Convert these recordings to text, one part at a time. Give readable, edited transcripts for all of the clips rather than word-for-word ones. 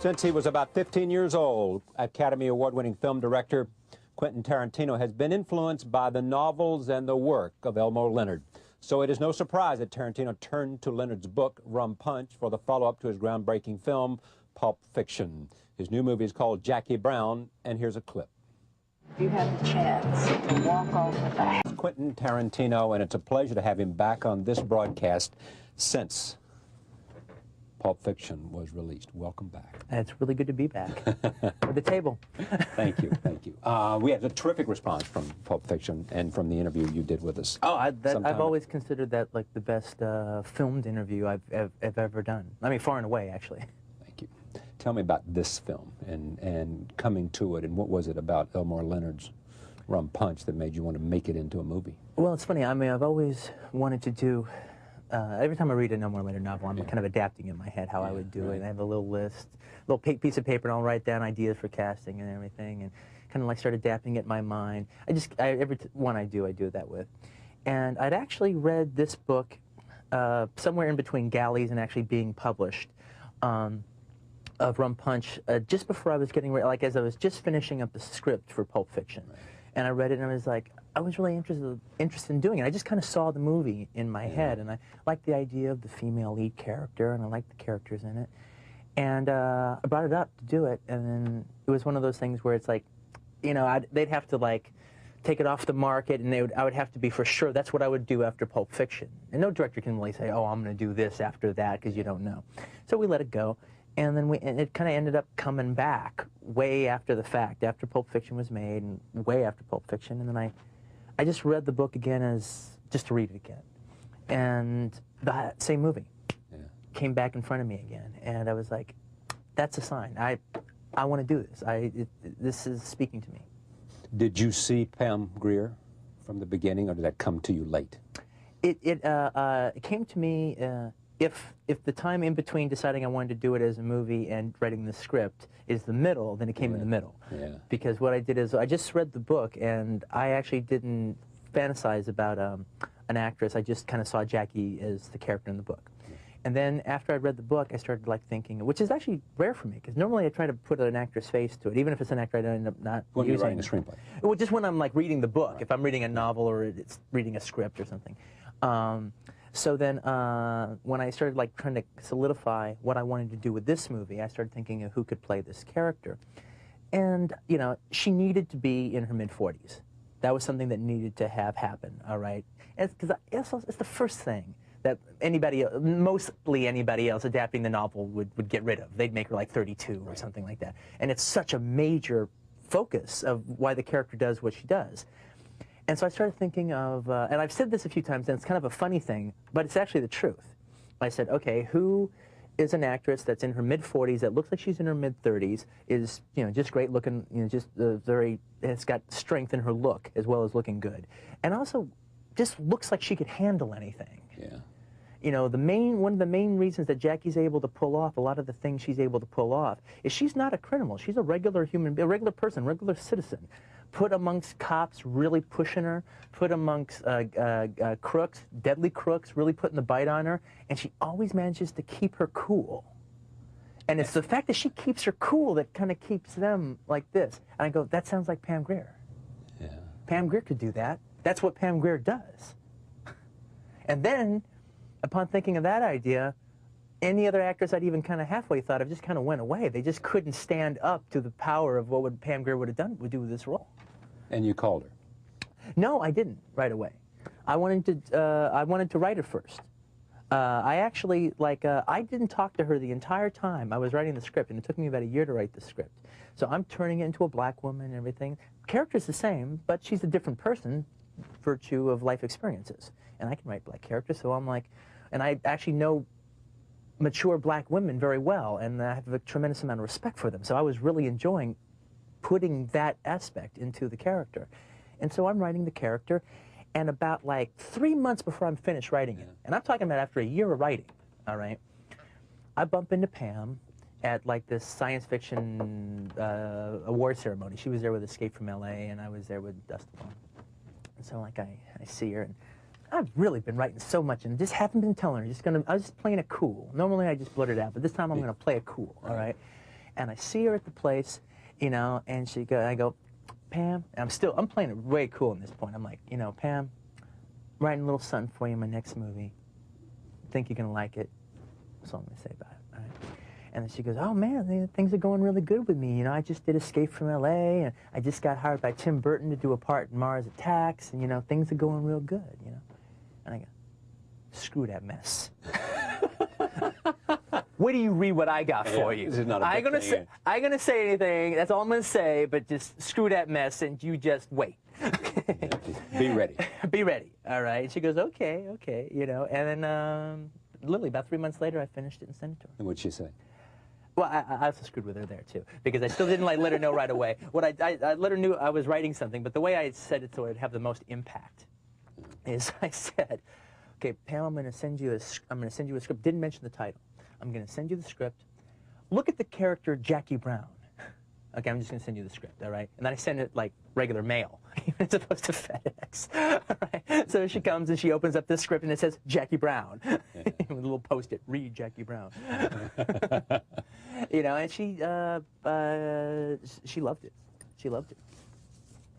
Since he was about 15 years old, Academy Award-winning film director Quentin Tarantino has been influenced by the novels and the work of Elmore Leonard. So it is no surprise that Tarantino turned to Leonard's book, Rum Punch, for the follow-up to his groundbreaking film, Pulp Fiction. His new movie is called Jackie Brown, and here's a clip. You have the chance to walk off the back. Quentin Tarantino, and it's a pleasure to have him back on this broadcast since Pulp Fiction was released. Welcome back. It's really good to be back at the table. Thank you, thank you. We had a terrific response from Pulp Fiction and from the interview you did with us. Oh, I've always considered that like the best filmed interview I've ever done. I mean, far and away, actually. Thank you. Tell me about this film and coming to it, and what was it about Elmore Leonard's Rum Punch that made you want to make it into a movie? Well, it's funny. I mean, I've always wanted to do. Every time I read an Elmore Leonard novel, I'm kind of adapting in my head how I would do it. I have a little list, little piece of paper, and I'll write down ideas for casting and everything, and kind of like start adapting it in my mind. Every one I do it that with. And I'd actually read this book somewhere in between galleys and actually being published of Rum Punch just before I was getting ready, like as I was just finishing up the script for Pulp Fiction. Right. And I read it and I was like, I was really interested in doing it. I just kind of saw the movie in my head, and I liked the idea of the female lead character, and I liked the characters in it. And I brought it up to do it, and then it was one of those things where it's like, you know, they'd have to like take it off the market, and I would have to be for sure that's what I would do after Pulp Fiction. And no director can really say, oh, I'm going to do this after that, because you don't know. So we let it go. And then it kind of ended up coming back way after the fact, after Pulp Fiction was made, and way after Pulp Fiction. And then I just read the book again just to read it again. And the same movie came back in front of me again. And I was like, that's a sign. I want to do this. This is speaking to me. Did you see Pam Grier from the beginning, or did that come to you late? It came to me if the time in between deciding I wanted to do it as a movie and writing the script is the middle, then it came in the middle. Yeah. Because what I did is I just read the book, and I actually didn't fantasize about an actress. I just kind of saw Jackie as the character in the book. Yeah. And then after I read the book, I started like thinking, which is actually rare for me, because normally I try to put an actor's face to it, even if it's an actor I don't end up not when using. You're writing a screenplay. Well, just when I'm like reading the book, if I'm reading a novel or it's reading a script or something. So then when I started like trying to solidify what I wanted to do with this movie, I started thinking of who could play this character. And, you know, she needed to be in her mid-40s. That was something that needed to have happen, all right? Because it's the first thing that mostly anybody else adapting the novel would get rid of. They'd make her like 32 or something like that. And it's such a major focus of why the character does what she does. And so I started thinking of, and I've said this a few times, and it's kind of a funny thing, but it's actually the truth. I said, okay, who is an actress that's in her mid-40s, that looks like she's in her mid-30s, is, you know, just great looking, you know, just it's got strength in her look as well as looking good. And also just looks like she could handle anything. Yeah. You know, one of the main reasons that Jackie's able to pull off a lot of the things she's able to pull off is she's not a criminal. She's a regular a regular person, regular citizen. Put amongst cops really pushing her, put amongst crooks, deadly crooks, really putting the bite on her, and she always manages to keep her cool. And it's the fact that she keeps her cool that kind of keeps them like this. And I go, that sounds like Pam Grier. Yeah. Pam Grier could do that. That's what Pam Grier does. And then, upon thinking of that idea, any other actress I'd even kind of halfway thought of just kind of went away. They just couldn't stand up to the power of what Pam Grier would do with this role. And you called her? No, I didn't right away. I wanted to write it first. I actually, I didn't talk to her the entire time I was writing the script, and it took me about a year to write the script. So I'm turning it into a black woman and everything. Character's the same, but she's a different person, virtue of life experiences. And I can write black characters, so I'm like, and I actually know mature black women very well, and I have a tremendous amount of respect for them. So I was really enjoying putting that aspect into the character. And so I'm writing the character, and about like 3 months before I'm finished writing it, and I'm talking about after a year of writing, all right, I bump into Pam at like this science fiction award ceremony. She was there with Escape from LA, and I was there with Dust Alone. And so like I see her, and I've really been writing so much and just haven't been telling her. I was just playing it cool. Normally I just blurt it out, but this time I'm going to play it cool, all right? And I see her at the place, you know, and I go, Pam, and I'm playing it way cool at this point. I'm like, you know, Pam, writing a little something for you in my next movie. Think you're gonna like it. That's all I'm gonna say about it. All right. And then she goes, oh man, things are going really good with me. You know, I just did Escape from LA, and I just got hired by Tim Burton to do a part in Mars Attacks, and you know, things are going real good, you know. And I go, screw that mess. Wait till you read what I got for you. This is not a I ain't gonna say anything. That's all I'm gonna say. But just screw that mess, and you just wait. Be ready. Be ready. All right. And she goes, okay, okay. You know. And then literally about 3 months later, I finished it and sent it to her. And what'd she say? Well, I also screwed with her there too, because I still didn't like let her know right away. What I let her know I was writing something, but the way I said it so it'd have the most impact is I said, okay, Pam, I'm gonna send you a script. Didn't mention the title. I'm going to send you the script. Look at the character Jackie Brown. Okay, I'm just going to send you the script, all right? And then I send it like regular mail, as opposed to FedEx. All right? So she comes and she opens up this script and it says Jackie Brown. With a little post-it, read Jackie Brown. You know, and she loved it. She loved it.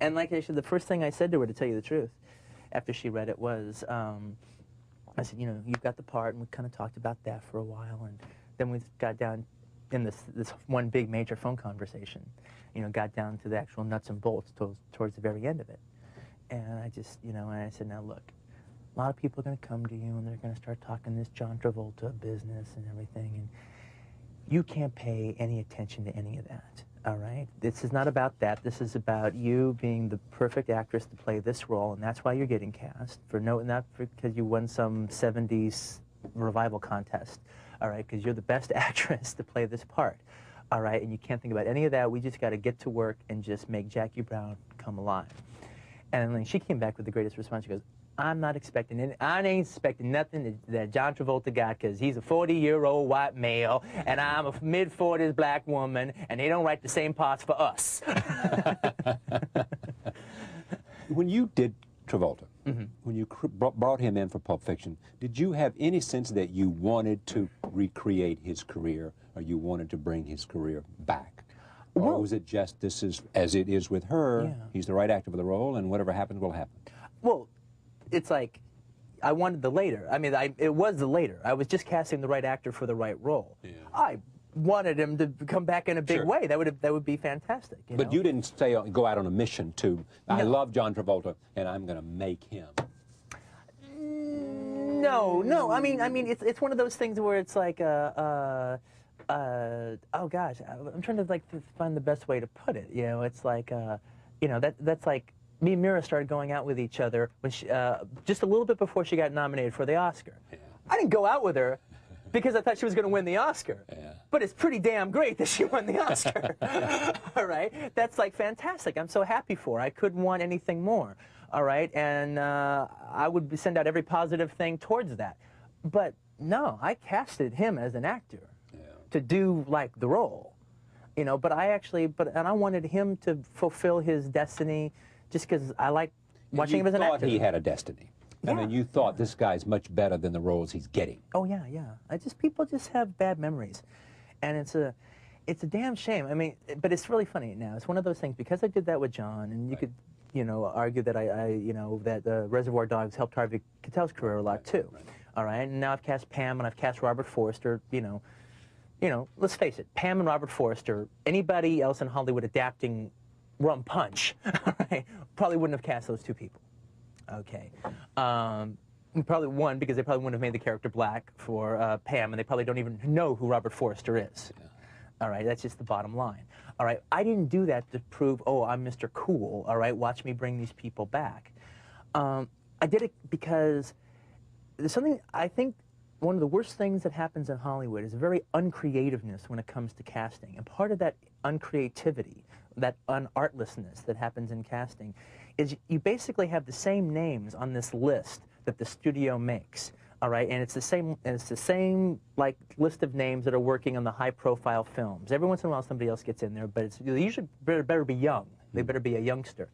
And like I said, the first thing I said to her, to tell you the truth, after she read it was, I said, you know, you've got the part, and we kind of talked about that for a while, and then we got down in this one big major phone conversation, you know, got down to the actual nuts and bolts towards the very end of it. And I just, you know, and I said, now look, a lot of people are going to come to you, and they're going to start talking this John Travolta business and everything, and you can't pay any attention to any of that. All right? This is not about that. This is about you being the perfect actress to play this role, and that's why you're getting cast. Not because you won some 70s revival contest, all right? Because you're the best actress to play this part, all right? And you can't think about any of that. We just got to get to work and just make Jackie Brown come alive. And then she came back with the greatest response. She goes, I'm not expecting it. I ain't expecting nothing that John Travolta got, because he's a 40-year-old white male, and I'm a mid-40s black woman, and they don't write the same parts for us. When you did Travolta, when you brought him in for Pulp Fiction, did you have any sense that you wanted to recreate his career, or you wanted to bring his career back? Or was it just, this is as it is with her, yeah, he's the right actor for the role, and whatever happens will happen? Well, it's like, I wanted the later. I mean, it was the later. I was just casting the right actor for the right role. Yeah. I wanted him to come back in a big way. That would be fantastic. You know? You didn't say go out on a mission to, I love John Travolta, and I'm going to make him. No. I mean, it's one of those things where it's like, oh gosh, I'm trying to like find the best way to put it. You know, it's like, you know, that's like, me and Mira started going out with each other when she, just a little bit before she got nominated for the Oscar. Yeah. I didn't go out with her because I thought she was going to win the Oscar. Yeah. But it's pretty damn great that she won the Oscar. All right? That's like fantastic. I'm so happy for her. I couldn't want anything more. All right? And I would send out every positive thing towards that. But no, I casted him as an actor to do like the role. You know, but I wanted him to fulfill his destiny, just because I like watching him as an actor. You thought he had a destiny. I mean, you thought this guy's much better than the roles he's getting. Oh, yeah. People just have bad memories. And it's a damn shame. I mean, but it's really funny now. It's one of those things, because I did that with John, and you could, you know, argue that that Reservoir Dogs helped Harvey Keitel's career a lot, too. Right. All right? And now I've cast Pam, and I've cast Robert Forster, you know, let's face it, Pam and Robert Forster, anybody else in Hollywood adapting Rum Punch, right, probably wouldn't have cast those two people. Okay. Probably one, because they probably wouldn't have made the character black for Pam, and they probably don't even know who Robert Forster is. Yeah. All right, that's just the bottom line. All right, I didn't do that to prove, oh, I'm Mr. Cool, all right, watch me bring these people back. I did it because there's something, I think, one of the worst things that happens in Hollywood is a very uncreativeness when it comes to casting. And part of that uncreativity, that unartlessness that happens in casting, is you basically have the same names on this list that the studio makes. All right, and it's the same like list of names that are working on the high-profile films. Every once in a while, somebody else gets in there, but they usually better be young. They better be a youngster.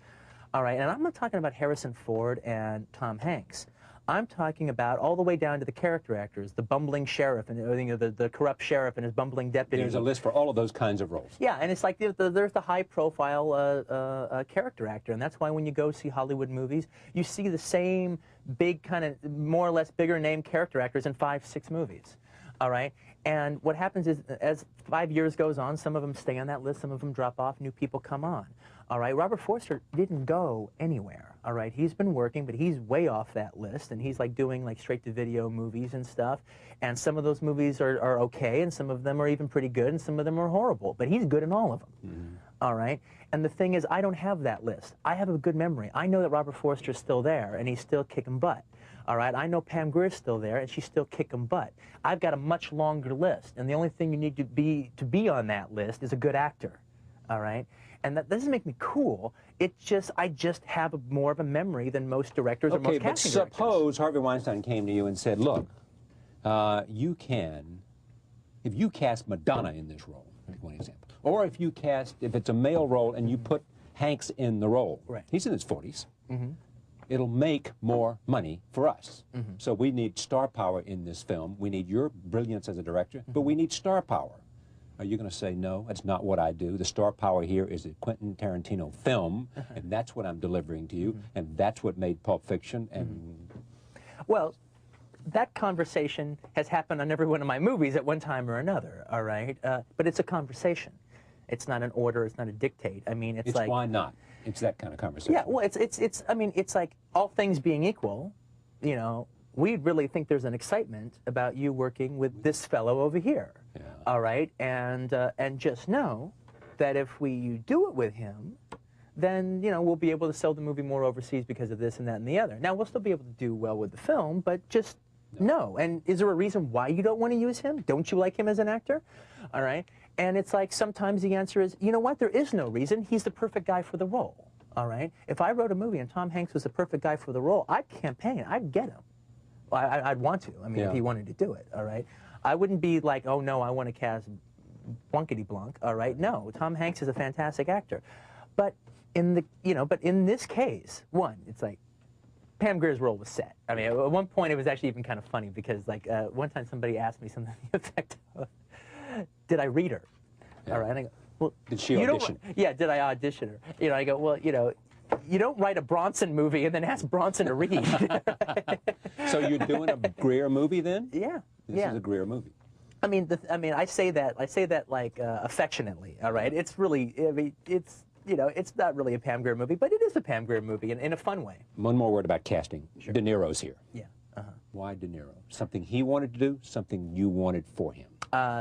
All right, and I'm not talking about Harrison Ford and Tom Hanks. I'm talking about all the way down to the character actors, the bumbling sheriff, and you know, the corrupt sheriff and his bumbling deputy. There's a list for all of those kinds of roles. Yeah, and it's like there's the high-profile character actor, and that's why when you go see Hollywood movies, you see the same big kind of more or less bigger name character actors in 5, 6 movies. All right, and what happens is as 5 years goes on, some of them stay on that list, some of them drop off, new people come on. All right, Robert Forster didn't go anywhere. All right, he's been working, but he's way off that list, and he's like doing like straight-to-video movies and stuff. And some of those movies are okay, and some of them are even pretty good, and some of them are horrible. But he's good in all of them. Mm-hmm. All right, and the thing is, I don't have that list. I have a good memory. I know that Robert Forster's still there, and he's still kicking butt. All right, I know Pam Grier's still there, and she's still kicking butt. I've got a much longer list, and the only thing you need to be on that list is a good actor. All right. And that doesn't make me cool. It just, I just have more of a memory than most directors or most casting directors. Suppose Harvey Weinstein came to you and said, look, you can, if you cast Madonna in this role, one example, or if it's a male role and you put Hanks in the role, right. He's in his 40s, it'll make more money for us. So we need star power in this film. We need your brilliance as a director, but we need star power. Are you going to say, no, that's not what I do? The star power here is a Quentin Tarantino film, and that's what I'm delivering to you, and that's what made Pulp Fiction, and... Well, that conversation has happened on every one of my movies at one time or another, all right? But it's a conversation. It's not an order, it's not a dictate. I mean, it's like... why not? It's that kind of conversation. Yeah, well, I mean, it's like, all things being equal, you know, we really think there's an excitement about you working with this fellow over here. Yeah. All right, and just know that if you do it with him, then you know we'll be able to sell the movie more overseas because of this and that and the other. Now we'll still be able to do well with the film, but just know. And is there a reason why you don't want to use him? Don't you like him as an actor? All right, and it's like sometimes the answer is, you know what? There is no reason. He's the perfect guy for the role. All right, if I wrote a movie and Tom Hanks was the perfect guy for the role, I'd campaign. I'd get him. Well, I'd want to. I mean, if he wanted to do it, all right? I wouldn't be like, oh, no, I want to cast Blunkety-Blunk, all right? No, Tom Hanks is a fantastic actor. But in this case, one, it's like, Pam Grier's role was set. I mean, at one point, it was actually even kind of funny because, like, one time somebody asked me something to the effect of, did I read her? Yeah. All right, and I go, well... Did she audition? Yeah, did I audition her? You know, I go, well, you know... You don't write a Bronson movie and then ask Bronson to read. So you're doing a Grier movie then? Yeah. This is a Grier movie. I mean, I say that like affectionately. All right. It's really, I mean, it's it's not really a Pam Grier movie, but it is a Pam Grier movie in a fun way. One more word about casting. Sure. De Niro's here. Yeah. Why De Niro? Something he wanted to do. Something you wanted for him.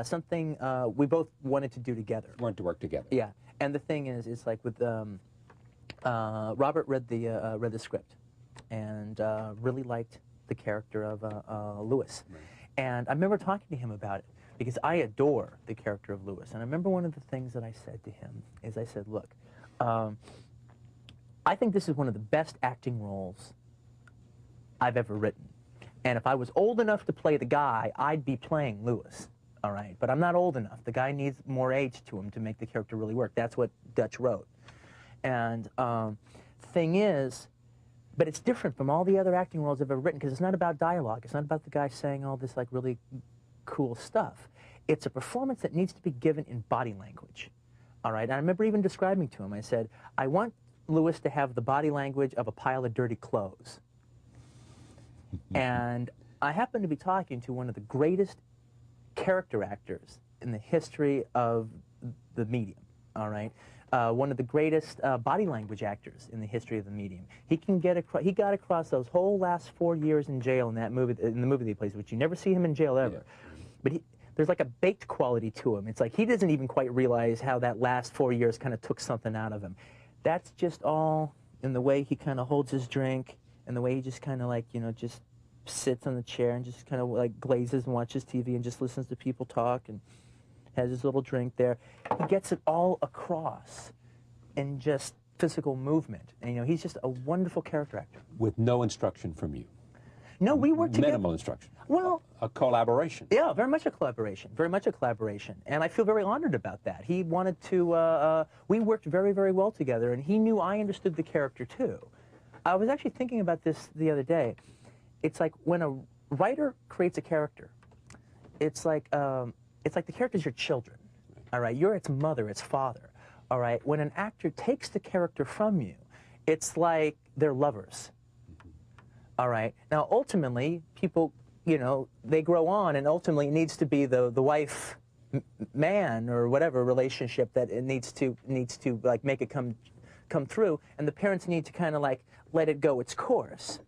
Something we both wanted to do together. Wanted to work together. Yeah. And the thing is, it's like with Robert read the script and really liked the character of Lewis. Right. And I remember talking to him about it because I adore the character of Lewis. And I remember one of the things that I said to him is I said, look, I think this is one of the best acting roles I've ever written. And if I was old enough to play the guy, I'd be playing Lewis. All right, but I'm not old enough. The guy needs more age to him to make the character really work. That's what Dutch wrote. And thing is, but it's different from all the other acting roles I've ever written because it's not about dialogue. It's not about the guy saying all this like really cool stuff. It's a performance that needs to be given in body language. All right, and I remember even describing to him, I said, I want Lewis to have the body language of a pile of dirty clothes. And I happened to be talking to one of the greatest character actors in the history of the medium, all right? One of the greatest body language actors in the history of the medium. He got across those whole last 4 years in jail in that movie, in the movie that he plays, which you never see him in jail ever. Yeah. But there's like a baked quality to him. It's like he doesn't even quite realize how that last 4 years kind of took something out of him. That's just all in the way he kind of holds his drink and the way he just kind of like, you know, just sits on the chair and just kind of like glazes and watches TV and just listens to people talk and has his little drink there. He gets it all across in just physical movement. And, you know, he's just a wonderful character actor. With no instruction from you? No, we worked together. Minimal instruction. Well... A collaboration. Yeah, very much a collaboration. Very much a collaboration. And I feel very honored about that. He wanted to... we worked very, very well together, and he knew I understood the character, too. I was actually thinking about this the other day. it's like when a writer creates a character, it's like the character's your children, all right? You're its mother, its father, all right? When an actor takes the character from you, it's like they're lovers, all right? Now, ultimately, people, you know, they grow on, and ultimately it needs to be the wife man or whatever relationship that it needs to like make it come through, and the parents need to kind of like let it go its course.